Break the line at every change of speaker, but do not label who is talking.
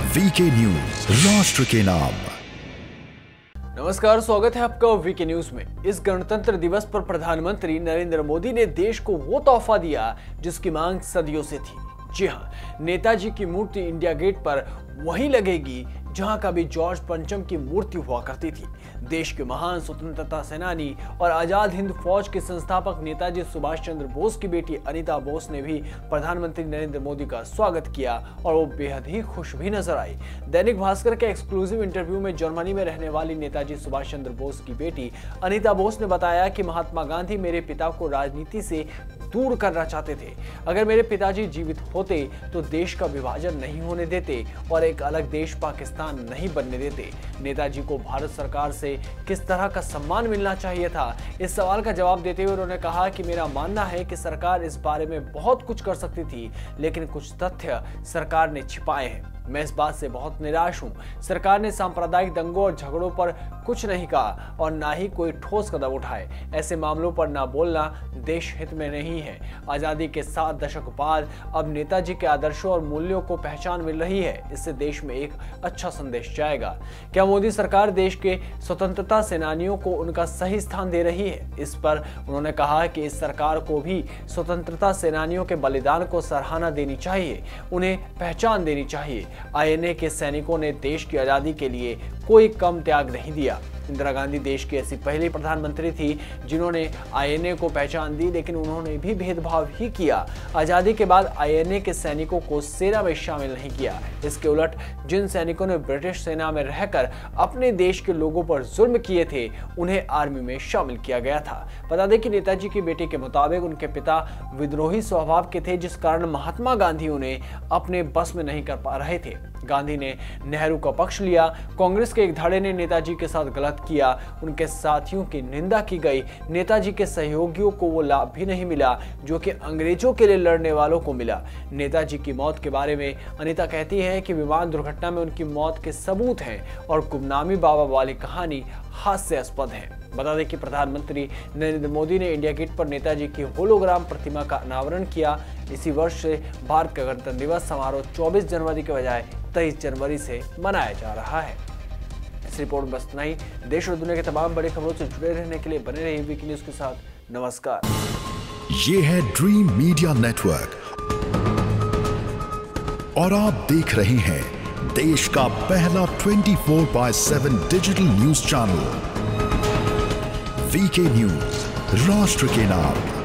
VK news, राष्ट्र के नाम।
नमस्कार, स्वागत है आपका वीके न्यूज में। इस गणतंत्र दिवस पर प्रधानमंत्री नरेंद्र मोदी ने देश को वो तोहफा दिया जिसकी मांग सदियों से थी। जी हाँ, नेताजी की मूर्ति इंडिया गेट पर वहीं लगेगी जहां कभी जॉर्ज पंचम की मूर्ति हुआ करती थी। देश के महान स्वतंत्रता सेनानी और आजाद हिंद फौज के संस्थापक नेताजी सुभाष चंद्र बोस की बेटी अनीता बोस ने भी प्रधानमंत्री नरेंद्र मोदी का स्वागत किया और वो बेहद ही खुश भी नजर आई। दैनिक भास्कर के एक्सक्लूसिव इंटरव्यू में जर्मनी में रहने वाली नेताजी सुभाष चंद्र बोस की बेटी अनीता बोस ने बताया कि महात्मा गांधी मेरे पिता को राजनीति से दूर करना चाहते थे। अगर मेरे पिताजी जीवित होते तो देश का विभाजन नहीं होने देते और एक अलग देश पाकिस्तान नहीं बनने देते। नेताजी को भारत सरकार से किस तरह का सम्मान मिलना चाहिए था, इस सवाल का जवाब देते हुए उन्होंने कहा कि मेरा मानना है कि सरकार इस बारे में बहुत कुछ कर सकती थी, लेकिन कुछ तथ्य सरकार ने छिपाए हैं। मैं इस बात से बहुत निराश हूं। सरकार ने सांप्रदायिक दंगों और झगड़ों पर कुछ नहीं कहा और ना ही कोई ठोस कदम उठाए। ऐसे मामलों पर ना बोलना देश हित में नहीं है। आजादी के 7 दशक बाद अब नेताजी के आदर्शों और मूल्यों को पहचान मिल रही है। इससे देश में एक अच्छा संदेश जाएगा। क्या मोदी सरकार देश के स्वतंत्रता सेनानियों को उनका सही स्थान दे रही है? इस पर उन्होंने कहा कि इस सरकार को भी स्वतंत्रता सेनानियों के बलिदान को सराहना देनी चाहिए, उन्हें पहचान देनी चाहिए। आईएनए के सैनिकों ने देश की आजादी के लिए कोई कम त्याग नहीं दिया। इंदिरा गांधी देश की ऐसी पहली प्रधानमंत्री थी जिन्होंने आईएनए को पहचान दी, लेकिन उन्होंने भी भेदभाव ही किया। आजादी के बाद आईएनए के सैनिकों को सेना में शामिल नहीं किया। इसके उलट जिन सैनिकों ने ब्रिटिश सेना में रहकर अपने देश के लोगों पर जुल्म किए थे, उन्हें आर्मी में शामिल किया गया था। बता दें कि नेताजी की बेटी के मुताबिक उनके पिता विद्रोही स्वभाव के थे, जिस कारण महात्मा गांधी उन्हें अपने बस में नहीं कर पा रहे थे। गांधी ने नेहरू का पक्ष लिया। कांग्रेस के एक धड़े ने नेताजी के साथ गलत किया। उनके साथियों की निंदा की गई। नेताजी के सहयोगियों को वो लाभ भी नहीं मिला जो कि अंग्रेजों के लिए लड़ने वालों को मिला। नेताजी की मौत के बारे में अनीता कहती है कि विमान दुर्घटना में उनकी मौत के सबूत हैं और गुमनामी बाबा वाली कहानी हास्यास्पद है। बता दें कि प्रधानमंत्री नरेंद्र मोदी ने इंडिया गेट पर नेताजी की होलोग्राम प्रतिमा का अनावरण किया। इसी वर्ष से भारत का गणतंत्र दिवस समारोह 24 जनवरी के बजाय 23 जनवरी से मनाया जा रहा है। इस रिपोर्ट में बस इतना ही। देश और दुनिया के तमाम बड़ी खबरों से जुड़े रहने के लिए बने रहिए वीके न्यूज के साथ। नमस्कार।
ये है ड्रीम मीडिया नेटवर्क और आप देख रहे हैं देश का पहला 24/7 digital news channel VK news, राष्ट्र के नाम।